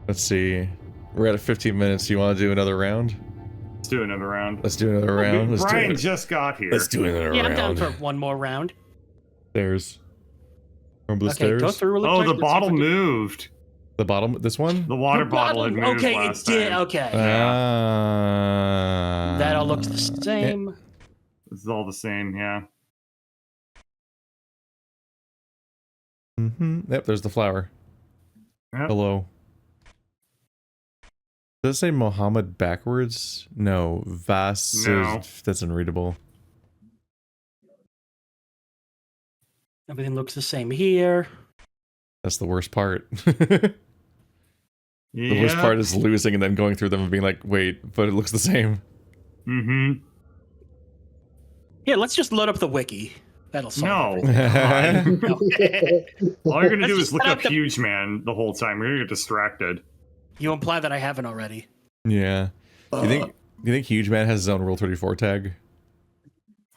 Let's see. We're at 15 minutes. Do you want to do another round? Let's do another round. Let's do another round. Brian just got here. Let's do another round. Yeah, I'm down for one more round. Stairs. Remember the stairs? Go through really Oh, quick. the Let's bottle see if we can- moved. The bottom, this one? The water bottle had moved Okay, last it did. time. Okay. Ah. That all looks the same. This is all the same, yeah. Yep, there's the flower. Yep. Hello. Does it say Muhammad backwards? No. Vas. No. That's unreadable. Everything looks the same here. That's the worst part. Yeah. The worst part is losing and then going through them and being like, wait, but it looks the same. Mm-hmm. Here, let's just load up the wiki. That'll solve No. everything. God. All you're gonna do Let's is look just up set up Huge Man the whole time. You're gonna get distracted. You imply that I haven't already. Yeah. Do you think Huge Man has his own Rule 34 tag?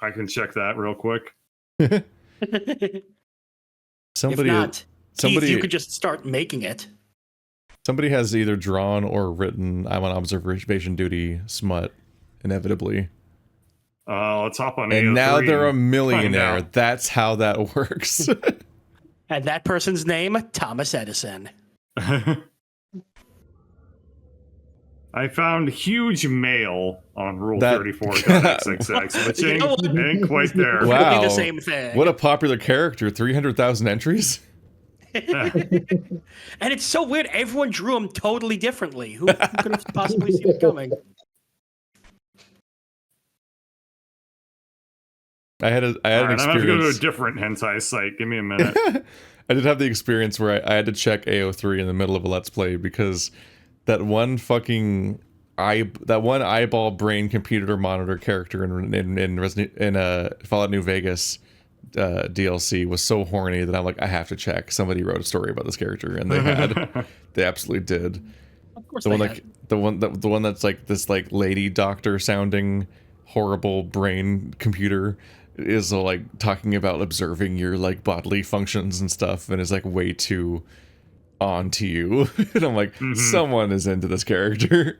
I can check that real quick. Somebody, if not, somebody, Keith, you could just start making it. somebody has either drawn or written "I'm on observation duty" smut, inevitably. Let's hop on And AO3 now they're a and millionaire. find out. That's how that works. And that person's name, Thomas Edison. I found huge male on Rule That- 34.xxx, which You know what? ain't quite there. Wow. Could be the same thing. What a popular character. 300,000 entries? And it's so weird. Everyone drew him totally differently. Who could have possibly seen it coming? I had an Alright, I'm gonna have to go to a experience. different hentai site. Give me a minute. I did have the experience where I had to check AO3 in the middle of a Let's Play because that one fucking eyeball brain computer monitor character in Fallout New Vegas DLC was so horny that I'm like, I have to check. Somebody wrote a story about this character, and they had. They absolutely did. Of course, The they one had. like the one that's like this like lady doctor sounding horrible brain computer is like talking about observing your like bodily functions and stuff, and is like way too on to you. And I'm like, someone is into this character.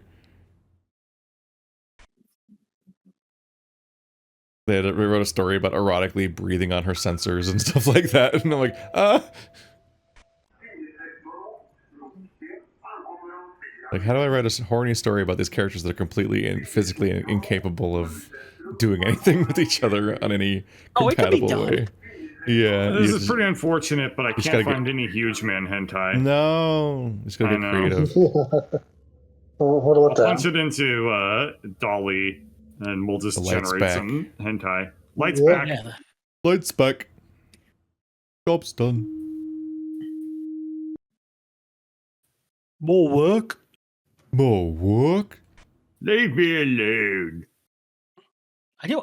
They wrote a story about erotically breathing on her sensors and stuff like that, and I'm like, like, how do I write a horny story about these characters that are completely and physically incapable of doing anything with each other on any Oh, it could be compatible done. way? Yeah, This you is just- pretty unfortunate, but I just can't gotta find any Huge Man hentai. No, just gotta I get know. creative. What I'll about that? punch it into Dolly, and we'll just The lights generate back. some hentai. Lights Yeah. back. Yeah, Lights back. Job's done. more work. More work? Leave me alone.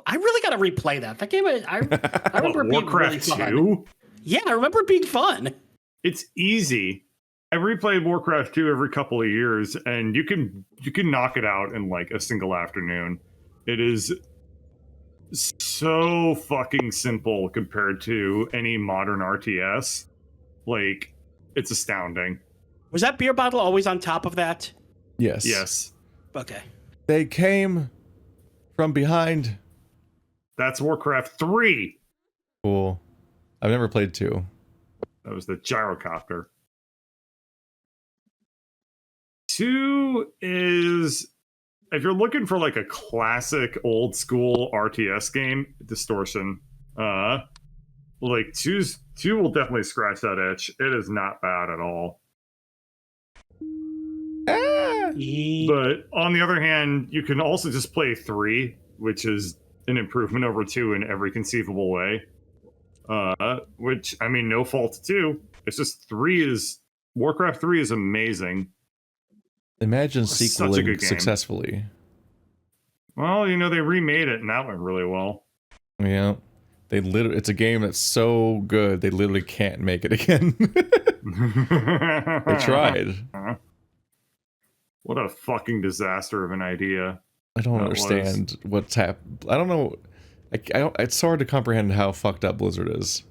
I really gotta replay that. That game, I remember it being really Warcraft fun. 2? Yeah, I remember it being fun. It's easy. I replay Warcraft 2 every couple of years, and you can knock it out in like a single afternoon. It is so fucking simple compared to any modern RTS. Like, it's astounding. Was that beer bottle always on top of that? Yes. Yes. Okay. They came from behind. That's Warcraft 3. Cool. I've never played 2. That was the gyrocopter. 2 is, if you're looking for like a classic old school RTS game, Distortion, like 2 will definitely scratch that itch. It is not bad at all. But on the other hand, you can also just play 3, which is an improvement over 2 in every conceivable way. Which, I mean, no fault to 2. It's just Warcraft 3 is amazing. Imagine Such a sequeling good game. successfully. Well, you know, they remade it and that went really well. Yeah. It's a game that's so good, they literally can't make it again. They tried. What a fucking disaster of an idea. I don't That understand what's happened. I don't know. It's so hard to comprehend how fucked up Blizzard is.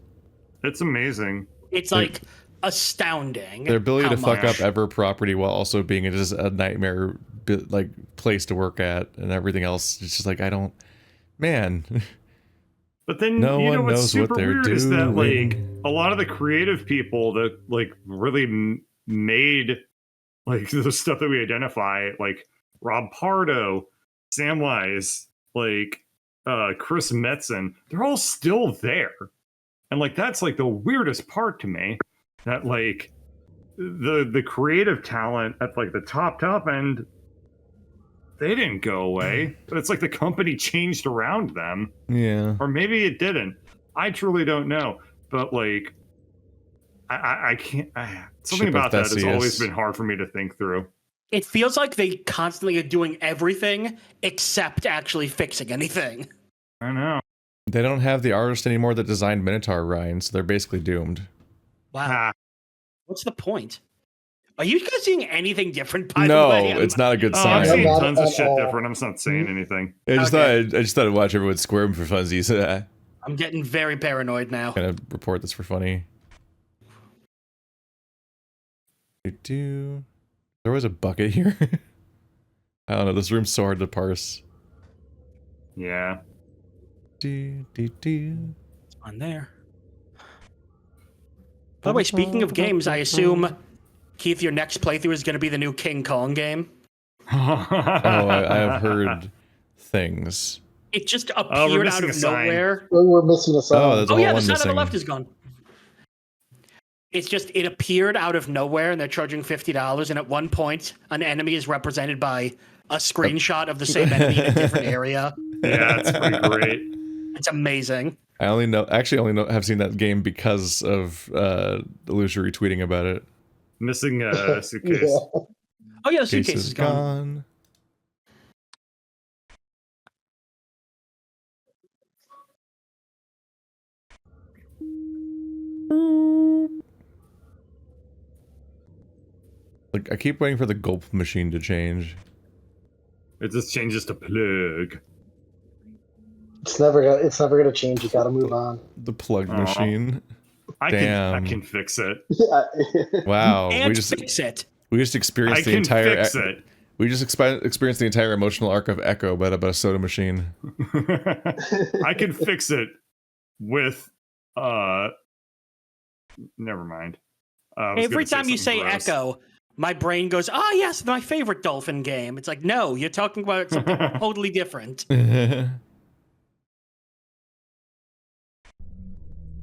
It's amazing. It's like astounding. Their ability how to fuck much- up ever property while also being just a nightmare like place to work at and everything else. It's just like I don't, man. But then No you know one what's knows what super they're weird is that like doing. a lot of the creative people that like really made like the stuff that we identify, like Rob Pardo, Samwise, like Chris Metzen, they're all still there. And like that's like the weirdest part to me. That like the creative talent at like the top end, they didn't go away. But it's like the company changed around them. Yeah. Or maybe it didn't. I truly don't know. But like I can't something Ship of about that has Theseus. always been hard for me to think through. It feels like they constantly are doing everything except actually fixing anything. I know. They don't have the artist anymore that designed Minotaur Ryan, so they're basically doomed. Wow. Ah, What's the point? Are you guys seeing anything different, by No, the way? it's not a good oh, I've sign. seen Not tons of at shit all. different. I'm just not saying anything. I just Okay. thought I just thought I'd watch everyone squirm for funsies. I'm getting very paranoid now. Gonna report this for funny. There was a bucket here. I don't know. This room's so hard to parse. Yeah. It's on there. By the way, speaking of games, I assume, Keith, your next playthrough is going to be the new King Kong game. Oh, I have heard things. It just we're appeared out missing a of sign. nowhere. We're missing a sign. Oh, there's Oh only yeah, the one sign on missing. the left is gone. It's just, it appeared out of nowhere and they're charging $50, and at one point, an enemy is represented by a screenshot of the same enemy in a different area. Yeah, it's pretty great. It's amazing. I only have seen that game because of Illusory tweeting about it. Missing a suitcase. Yeah. Oh yeah, the Case suitcase is gone. gone. Like I keep waiting for the gulp machine to change. It just changes to plug. It's never gonna change. You gotta move on. The plug Aw. machine. I Damn. can fix it. Yeah. Wow, And we just fix it. experienced I the can entire fix it. we just experienced the entire emotional arc of Echo, but about a soda machine. I can fix it with never mind. I was Every gonna time you say something gross. Echo, my brain goes, "Ah, yes, my favorite dolphin game." It's like, no, you're talking about something totally different.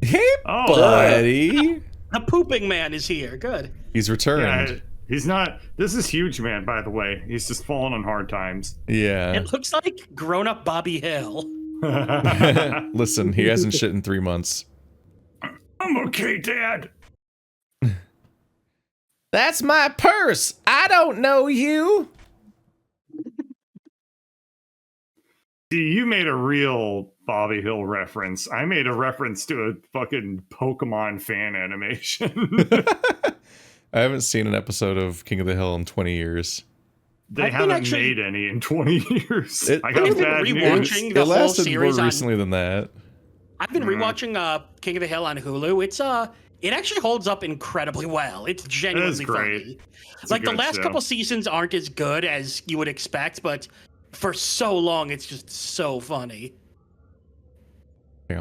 Hey, Oh, buddy. The pooping man is here. Good. He's returned. yeah, he's not. This is huge, man. By the way, he's just fallen on hard times. Yeah. It looks like grown-up Bobby Hill. Listen, he hasn't shit in 3 months. I'm okay, Dad. That's my purse. I don't know you. See, you made a real Bobby Hill reference. I made a reference to a fucking Pokemon fan animation. I haven't seen an episode of King of the Hill in 20 years. They I've been haven't actually- made any in 20 years. It- I I've got been bad rewatching news. the It whole lasted series more on. recently than that. I've been rewatching King of the Hill on Hulu. It actually holds up incredibly well. It's genuinely great. funny. It's a Like the good last show. couple seasons aren't as good as you would expect, but for so long it's just so funny. For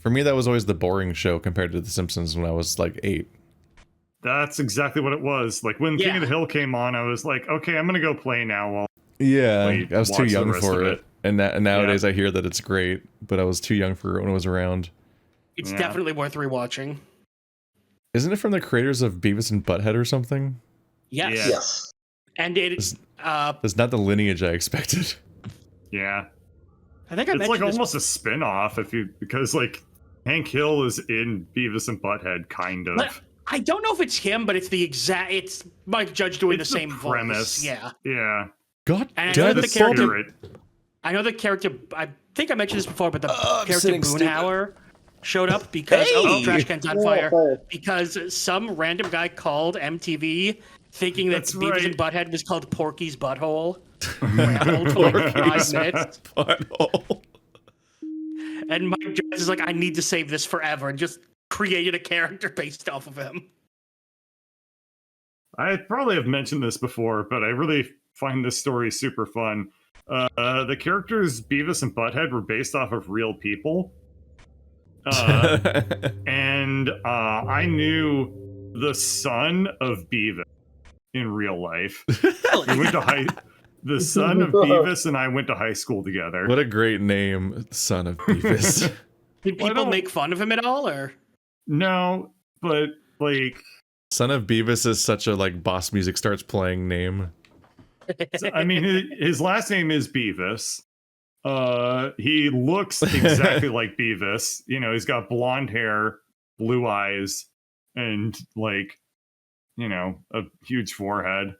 me, that was always the boring show compared to The Simpsons when I was like 8. That's exactly what it was. Like when King Yeah. of the Hill came on, I was like, okay, I'm gonna go play now. While Yeah, Wait, I was too watch the young rest for of it. it. And nowadays I hear that it's great, but I was too young for it when it was around. It's Yeah. definitely worth rewatching. Isn't it from the creators of Beavis and Butthead or something? Yes. Yeah. Yes. And it That's not the lineage I expected. yeah, I think I it's mentioned like this almost a spin-off because like Hank Hill is in Beavis and Butthead, kind of. But I don't know if it's him, but it's Mike Judge doing It's the same premise. voice. Yeah. Yeah, God And I damn know it. the the character- spirit. I know the character. I think I mentioned this before, but the I'm character sitting stupid. Boonhauer showed up because Hey! trash can's on Yeah, fire. fire. Because some random guy called MTV thinking that That's Beavis right. and Butthead was called Porky's Butthole. Rambled for like 5 minutes, Butthole. and Mike Judge is like, "I need to save this forever," and just created a character based off of him. I probably have mentioned this before, but I really find this story super fun. The characters Beavis and Butthead were based off of real people. And I knew the son of Beavis in real life. We went to the son of Beavis and I went to high school together. What a great name, son of Beavis. Did people make fun of him at all, or no? But like, Son of Beavis is such a like Boss Music starts playing name. I mean, his last name is Beavis. He looks exactly like Beavis. You know, he's got blonde hair, blue eyes, and like, you know, a huge forehead.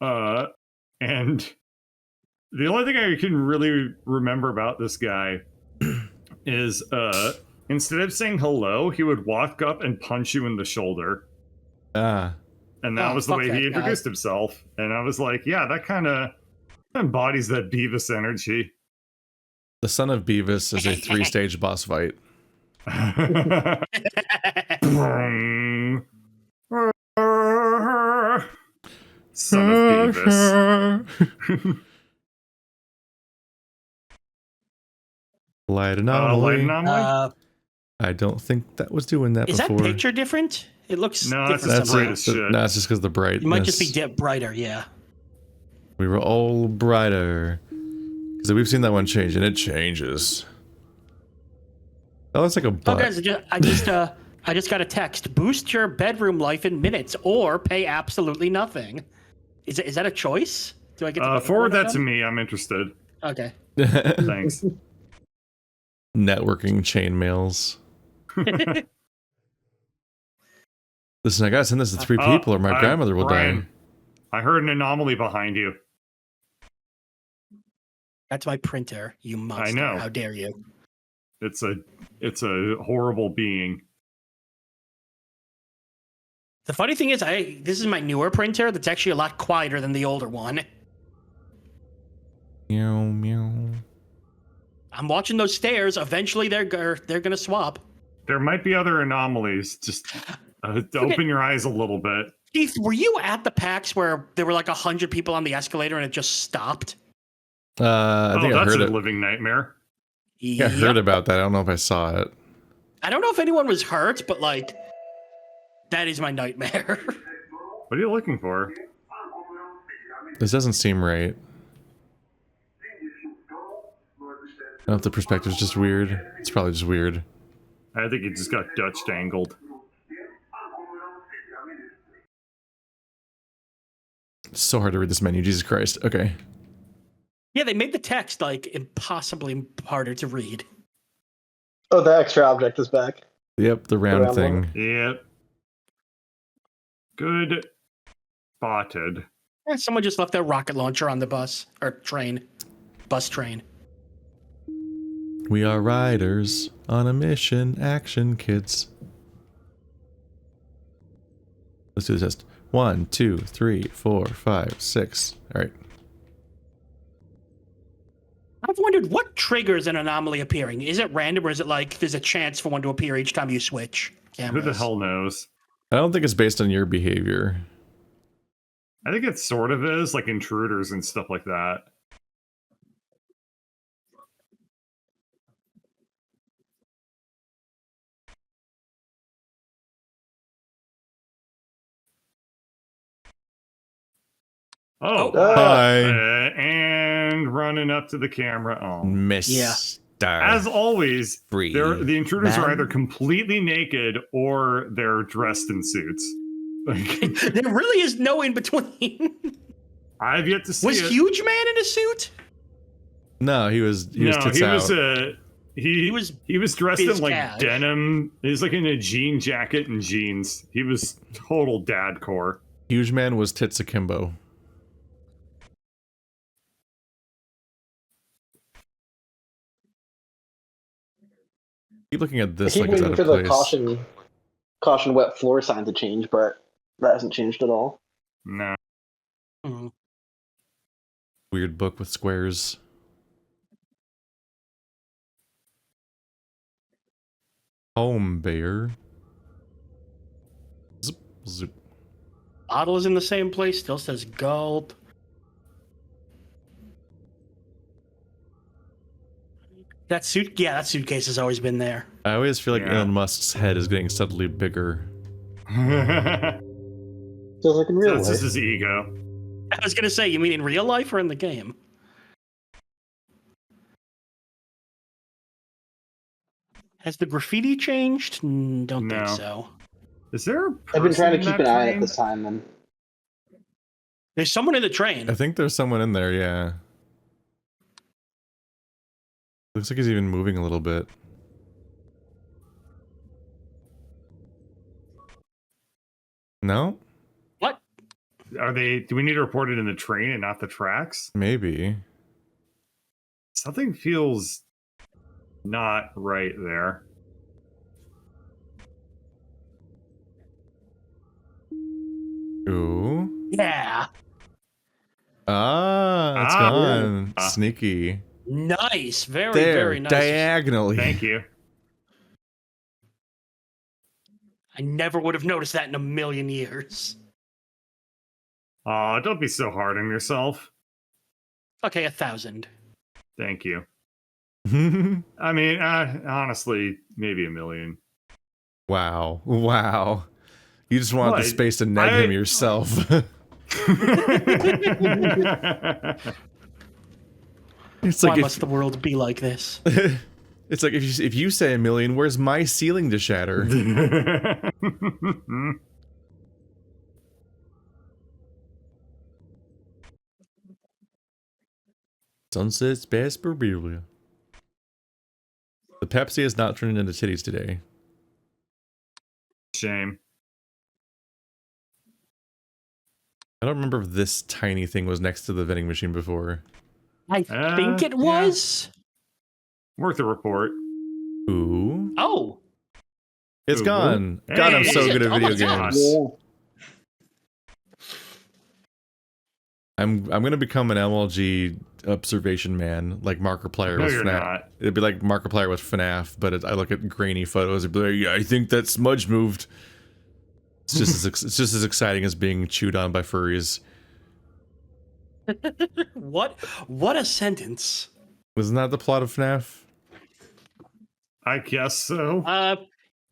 And the only thing I can really remember about this guy is instead of saying hello, he would walk up and punch you in the shoulder. And that was the way he introduced himself. And I was like, yeah, that kind of embodies that Beavis energy. The son of Beavis is a 3-stage boss fight. Son of Beavis. Light anomaly. I don't think that was doing that is before. Is that picture different? It looks no, different. that's bright as shit. No, it's just because the brightness. It might just be brighter, yeah. We were all brighter. Because we've seen that one change, and it changes. Oh, that's like a butt. Oh, guys, I just got a text. Boost your bedroom life in minutes, or pay absolutely nothing. Is that a choice? Do I get to forward that to me? I'm interested. Okay. Thanks. Networking chainmails. Listen, I gotta send this to 3 people, or my grandmother will die. I heard an anomaly behind you. That's my printer, you monster. I know. How dare you? It's a horrible being. The funny thing is, this is my newer printer that's actually a lot quieter than the older one. Meow, meow. I'm watching those stairs. Eventually, they're gonna swap. There might be other anomalies. Just open your eyes a little bit. Keith, were you at the PAX where there were like 100 people on the escalator and it just stopped? I think I that's heard a it. living nightmare. Yeah, I heard about that. I don't know if I saw it. I don't know if anyone was hurt, but like, that is my nightmare. What are you looking for? This doesn't seem right. I don't know if the perspective's just weird. It's probably just weird. I think it just got Dutch dangled. It's so hard to read this menu. Jesus Christ. Okay. Yeah, they made the text like impossibly harder to read. Oh, the extra object is back. Yep, the round thing. one. Yep. Good spotted. Yeah, someone just left their rocket launcher on the bus or train. Bus train. We are riders on a mission. Action, kids. Let's do the test. 1, 2, 3, 4, 5, 6. All right. I've wondered what triggers an anomaly appearing. Is it random, or is it like there's a chance for one to appear each time you switch cameras? Who the hell knows? I don't think it's based on your behavior. I think it sort of is, like intruders and stuff like that. Oh, Hi. And running up to the camera. Oh, Miss. As always, Free the intruders man. are either completely naked or they're dressed in suits. There really is no in between. I've yet to see Was it. Huge Man in a suit? No, he was tits out. He was dressed in like cash. denim. He was like in a jean jacket and jeans. He was total dadcore. Huge Man was tits akimbo. Keep looking at I this keep like it's out waiting of for the place. caution wet floor sign to change, but that hasn't changed at all. No. Mhm. Weird book with squares. Home bear. Zoop. Bottle is in the same place. Still says gulp. That suitcase has always been there. I always feel like Yeah. Elon Musk's head is getting steadily bigger. Feels like in real That's life. just his ego. I was gonna say, you mean in real life or in the game? Has the graffiti changed? Don't No. think so. Is there a I've been trying to person keep in an that eye at train? this time, then. There's someone in the train. I think there's someone in there, yeah. Looks like he's even moving a little bit. No? What? Are they? Do we need to report it in the train and not the tracks? Maybe. Something feels not right there. Ooh. Yeah. Ah, it's Ah, gone. yeah. Sneaky. Nice. Very, There, very nice. diagonally. Thank you. I never would have noticed that in a million years. Oh, don't be so hard on yourself. Okay, 1,000. Thank you. I mean, honestly, maybe 1,000,000. Wow. Wow. You just wanted the What? space to neg him yourself. It's Why like must the world be like this? it's like if you say 1,000,000, where's my ceiling to shatter? Sunset sarsaparilla. The Pepsi is not turning into titties today. Shame. I don't remember if this tiny thing was next to the vending machine before. I think it yeah. was. Worth a report. Ooh. Oh. It's Ooh. gone. God, I'm Hey. so good at Oh my video God. games. Yeah. I'm gonna become an MLG observation man, like Markiplier No, with you're FNAF. not. It'd be like Markiplier with FNAF, but I look at grainy photos and be like, yeah, I think that smudge moved. It's just as exciting as being chewed on by furries. What a sentence. Wasn't that the plot of FNAF? I guess so.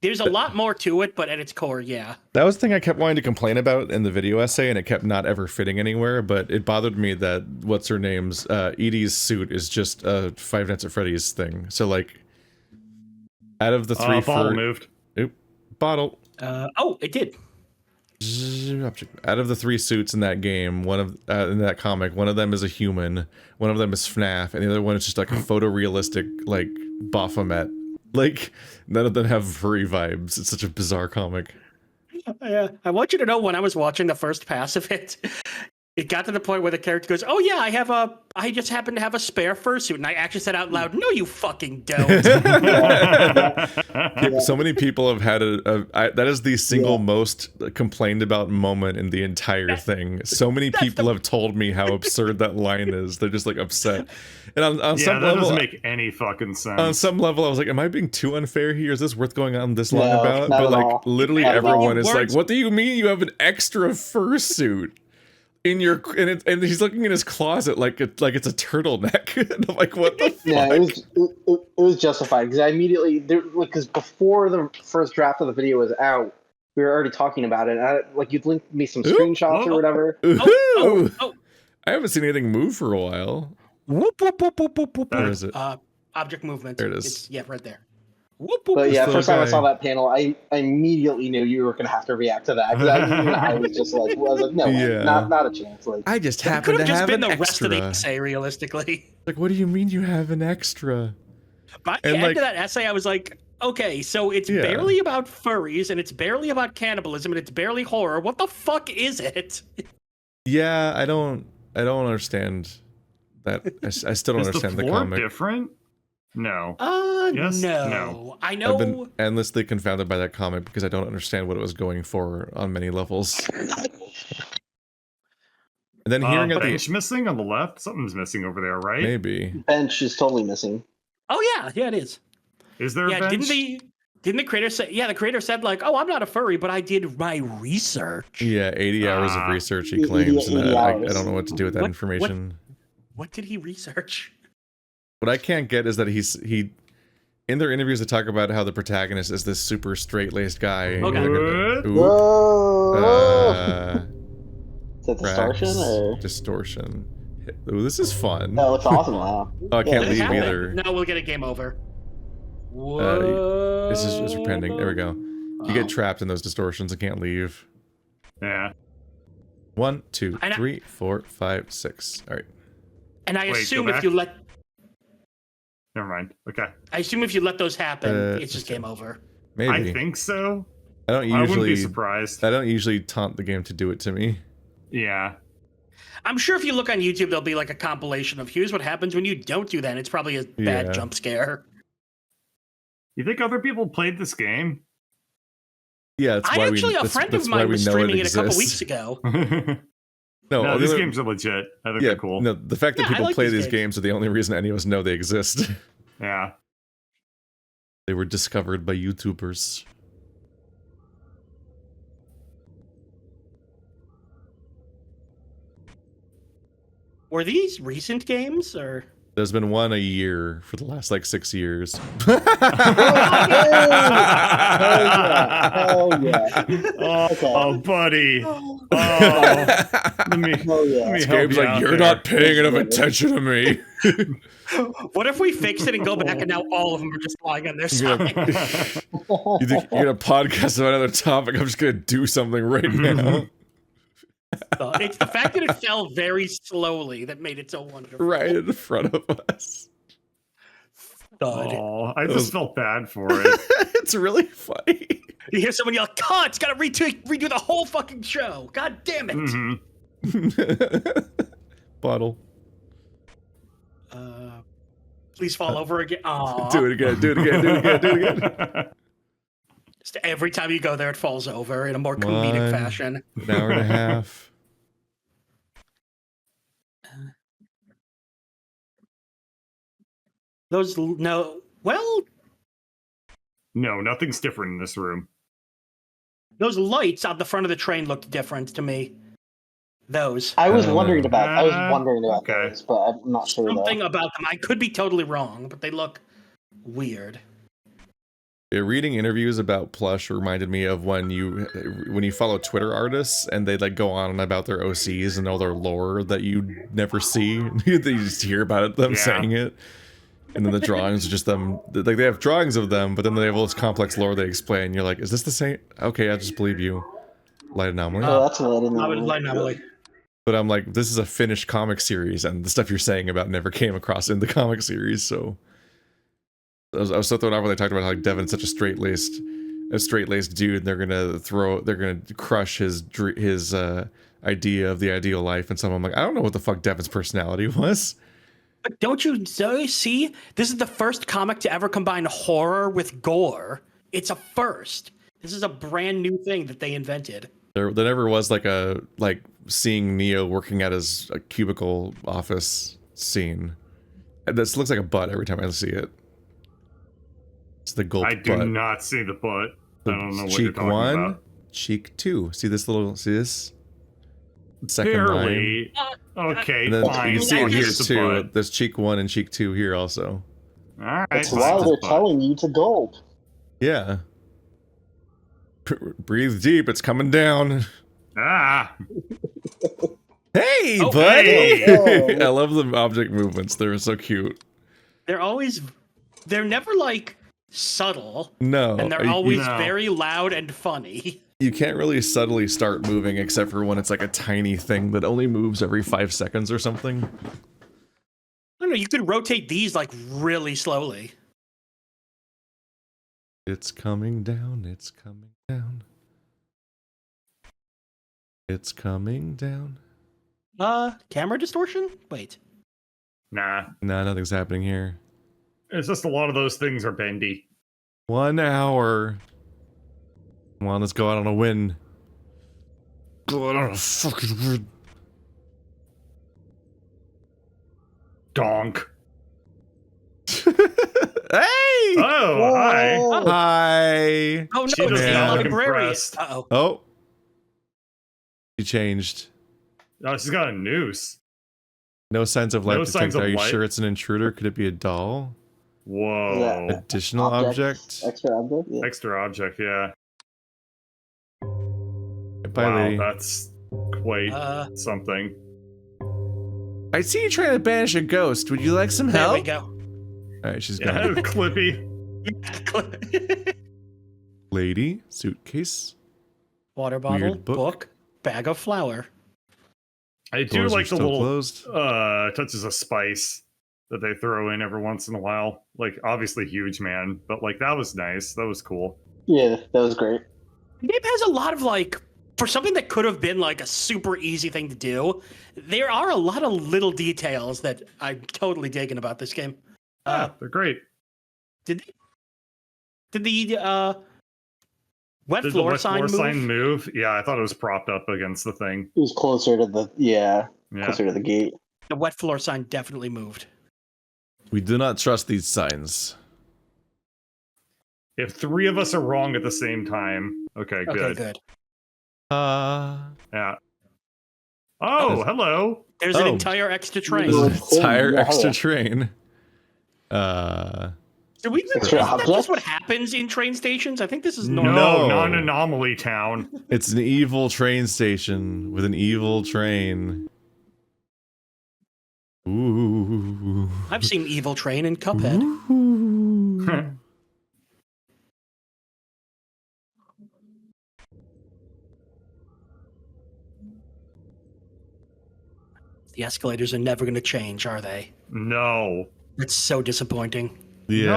There's a lot more to it, but at its core, yeah. That was the thing I kept wanting to complain about in the video essay, and it kept not ever fitting anywhere, but it bothered me that, what's-her-name's, Edie's suit is just a Five Nights at Freddy's thing. So, like, out of the three Bottle moved. Oop. Bottle. Oh, it did. Out of the three suits in that game, in that comic, one of them is a human, one of them is FNAF, and the other one is just like a photorealistic, like, Baphomet. Like, none of them have furry vibes. It's such a bizarre comic. Yeah, I want you to know when I was watching the first pass of it, it got to the point where the character goes, "Oh yeah, I just happen to have a spare fursuit," and I actually said out loud, "No, you fucking don't." So many people have had that is the single most complained about moment in the entire thing. So many people have told me how absurd that line is. They're just like upset. And on some that level, doesn't make any fucking sense. on some level, I was like, am I being too unfair here? Is this worth going on this long No, about? not But at like, all. literally Not at all. everyone is like, Words- what do you mean you have an extra fursuit? In your and he's looking in his closet like it's a turtleneck. And I'm like, what the fuck? Yeah, it was justified because I immediately because before the first draft of the video was out, we were already talking about it. You'd linked me some screenshots or whatever. Ooh. Oh. I haven't seen anything move for a while. Whoop, whoop, whoop, whoop, whoop, whoop. Where is it? Object movement. There it is. It's, yeah, right there. Whoop, whoop, But whoop. yeah, This first time I little saw guy. that panel, I immediately knew you were going to have to react to that because I was just like, no, way, Yeah. not a chance. Like, I just It happen could to have just have been an the rest of the extra. essay, realistically. Like, what do you mean you have an extra? By the And, end like- of that essay, I was like, okay, so it's Yeah. barely about furries, and it's barely about cannibalism, and it's barely horror. What the fuck is it? Yeah, I don't understand that. I still don't Is understand the the floor comic. different? No. No. Yes? No. I know. I've been endlessly confounded by that comic because I don't understand what it was going for on many levels. And then hearing at Bench the missing on the left? Something's missing over there, right? maybe bench is totally missing. Oh, yeah, it is. Is there a Yeah, bench? didn't Didn't the creator say? Yeah, the creator said like, "Oh, I'm not a furry, but I did my research." Yeah, 80 hours of research he 80 claims, and 80 I hours. don't know what to do with that What- information. What did he research? What I can't get is that he in their interviews they talk about how the protagonist is this super straight-laced guy. and Okay. they're gonna- Whoa! Is that distortion Rax, or? distortion. Ooh, this is fun. That looks awesome now. Oh, I can't Did it leave happen? either. No, we'll get a game over. Whoa. This is pending. There we go. You get trapped in those distortions and can't leave. Yeah. 1, 2, And 3, 4, 5, 6. All right. And I Wait, assume go if back? you let, Never mind. Okay. I assume if you let those happen, it's just okay. game over. Maybe. I think so. I don't I wouldn't be usually. surprised. I don't usually taunt the game to do it to me. Yeah. I'm sure if you look on YouTube, there'll be like a compilation of here's what happens when you don't do that. And it's probably a bad Yeah. jump scare. You think other people played this game? Yeah, that's I why actually, we. a That's, friend that's of why mine we was know streaming it a exists. couple weeks ago. No, No, the these other- games are legit. I think Yeah, they're cool. no, the fact that Yeah, I people like play these these games are the only reason any of us know they exist. Yeah. They were discovered by YouTubers. Were these recent games or? There's been one a year for the last like 6 years. Hell yeah. Oh, buddy. Oh, let me, Oh yeah. let me help Game's you like, out you're there." not paying enough attention to me. What if we fix it and go back and now all of them are just lying on their You're side? gonna- You think you're gonna podcast about another topic? I'm just gonna do something right now. It's the fact that it fell very slowly that made it so wonderful. Right in front of us. Thud. Oh, I just felt bad for it. It's really funny. You hear someone yell, "Cut! It's gotta redo the whole fucking show! God damn it!" Mhm. Bottle. Please fall over again. Aww. Do it again. Do it again. Do it again. Do it again. Just every time you go there, it falls over in a more comedic One. fashion. An hour and a half. Those no, well, No, nothing's different in this room. those lights on the front of the train looked different to me. Those. I was I don't wondering know. about. I was wondering about Okay. those, but I'm not sure Something though. about them. I could be totally wrong, but they look weird. Yeah, reading interviews about plush reminded me of when you follow Twitter artists and they like go on about their OCs and all their lore that you never see. They just hear about it, them Yeah. saying it, and then the drawings are just them. Like they have drawings of them, but then they have all this complex lore they explain. You're like, is this the same? Okay, I just believe you. Light anomaly. Oh, that's what I didn't I would know. like anomaly. But I'm like, this is a finished comic series, and the stuff you're saying about never came across in the comic series, so. I was so thrown off when they talked about how like, Devin's such a straight-laced dude, and they're gonna crush his idea of the ideal life, and so I'm like, I don't know what the fuck Devin's personality was. But don't you see? This is the first comic to ever combine horror with gore. It's a first. This is a brand new thing that they invented. There never was like seeing Neo working at his cubicle office scene. This looks like a butt every time I see it. It's the gulp I do butt. not see the butt. I don't know what you're Cheek talking 1, about. cheek 2. See this? Second line. Barely. Okay, And then fine. you can see Oh, it here here's the too. butt. There's cheek 1 and cheek 2 here also. All right. That's fine, why it's they're butt. telling you to gulp. Yeah. Breathe deep. It's coming down. Ah. Hey, Oh, buddy! hey. I love the object movements. They're so cute. They're never like subtle, No, and they're you- always No. very loud and funny. you can't really subtly start moving except for when it's like a tiny thing that only moves every 5 seconds or something. I don't know, you could rotate these like really slowly. It's coming down. It's coming down. It's coming down. Camera distortion? Wait. Nah. Nah, nothing's happening here. It's just a lot of those things are bendy. 1 hour. Come on, let's go out on a win. Go out on a fucking win. Donk. Hey! Oh, hi. Oh, Hi. Oh no, She it's does the not look librarian. impressed. Uh-oh. Oh. She changed. Oh, she's got a noose. No signs of life No signs detected. of Are you life? sure it's an intruder? Could it be a doll? Whoa. Additional object? Extra object? Yeah. Extra object, yeah. Bye, Wow, lady. that's quite something. I see you trying to banish a ghost. Would you like some There help? we go. Alright, she's Yeah, gone. Clippy. Lady, suitcase. Water bottle, Weird book. bag of flour. I do Doors are like the still little closed. touches of spice that they throw in every once in a while. Like, obviously huge, man, but like that was nice. That was cool. Yeah, that was great. The game has a lot of like, for something that could have been like a super easy thing to do, there are a lot of little details that I'm totally digging about this game. They're great. Did the wet Did the floor wet sign floor move? sign move? Yeah, I thought it was propped up against the thing. It was closer to the Yeah. closer to the gate. The wet floor sign definitely moved. We do not trust these signs. If three of us are wrong at the same time, okay, good. Okay, good. Yeah. Oh, hello. There's an Oh. entire extra train. This Oh, is an entire yeah, extra yeah. train. Do we? Extra Isn't that just objects? what happens in train stations? I think this is No, normal. No. not an anomaly town. It's an evil train station with an evil train. Ooh. I've seen Evil Train in Cuphead. Ooh. The escalators are never going to change, are they? No. It's so disappointing. Yeah, no.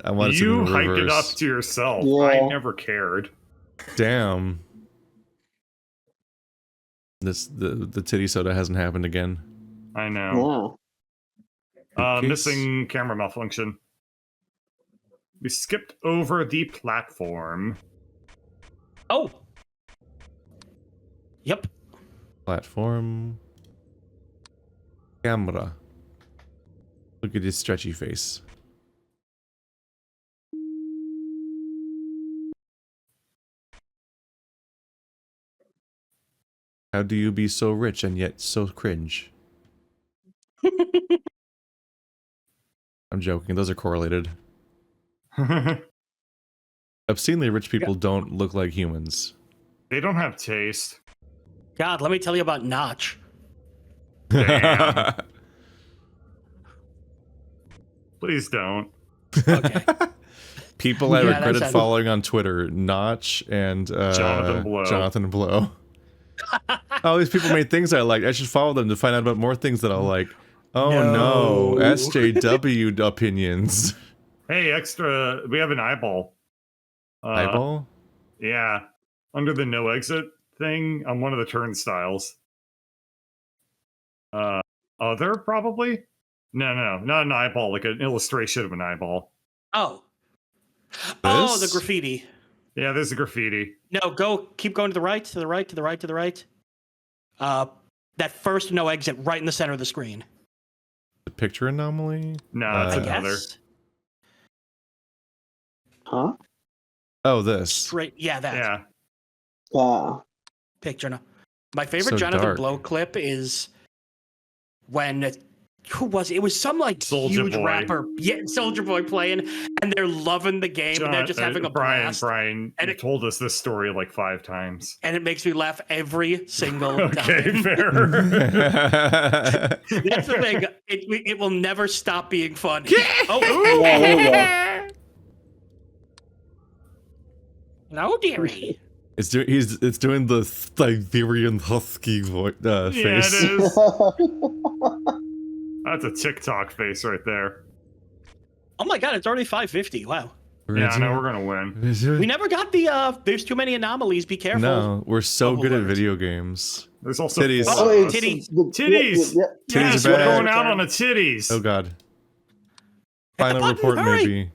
I want it to You be in hyped it up reverse. to yourself. Yeah. I never cared. Damn. The titty soda hasn't happened again. I know. Yeah. Suitcase. Missing camera malfunction. We skipped over the platform. Oh. Yep. Platform. Camera. Look at his stretchy face. How do you be so rich and yet so cringe? I'm joking. Those are correlated. Obscenely rich people don't look like humans. They don't have taste. God, let me tell you about Notch. Damn. Please don't. Okay. People I Yeah, that regretted sounds- following on Twitter, Notch and Jonathan Blow. Jonathan Blow. All these people made things I liked. I should follow them to find out about more things that I'll like. Oh no, No. SJW opinions. Hey, extra. We have an eyeball. Eyeball? Yeah. Under the no exit thing on one of the turnstiles. Other, probably? No, not an eyeball, like an illustration of an eyeball. Oh. Oh, the This? graffiti. Yeah, there's a graffiti. No, keep going to the right, to the right, to the right, to the right. That first no exit right in the center of the screen. The picture anomaly? No, I it's another. guess. Huh? Oh, this. Straight, yeah, that Yeah. picture. No. My favorite So Jonathan dark. Blow clip is when who was it? It was some like Soulja huge Boy. rapper, yeah, Soldier Boy playing, and they're loving the game and they're just having a blast. Brian, And you it- told us this story like 5 times. And it makes me laugh every single Okay, time. fair. That's the thing. It will never stop being fun. Oh, Yeah, there you go. no, dearie. It's doing the Siberian husky voice Yeah, face. it is. That's a TikTok face right there. Oh my god, it's already 5:50. Wow. Yeah, I know we're gonna win. We never got the there's too many anomalies, be careful. No, we're so Oh, good at Lord. video games. There's also Titties. four Oh, of wait, us. titties. Titties. Yeah, Titties Yes, are we're bad. going out on a titties. Oh god. Hit the Final button, report, hurry. maybe. Be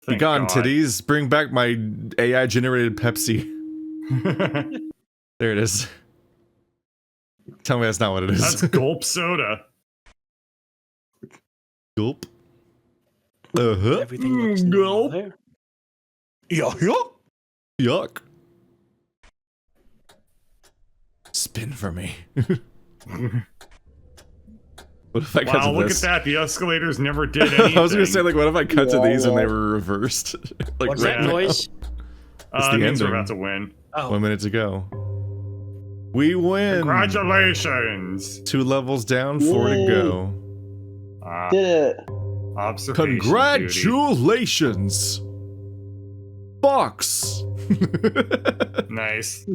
Thank gone, God. titties. Bring back my AI generated Pepsi. There it is. Tell me that's not what it is. That's gulp soda. Gulp. Uh-huh. Everything looks Gulp. normal there. Yeah, yeah. Yuck. Spin for me. What if I cut Wow, to look this? at that. The escalators never did anything. I was gonna say, like, what if I cut to Yeah, these and they yeah. were reversed? Like, What's right that now. noise? It's the It means we're ending. about to win. Oh, 1 minute to go. We win. Congratulations. 2 levels down, 4 to Yay. go. Did it. Observation duty. Congratulations, Fox. Nice.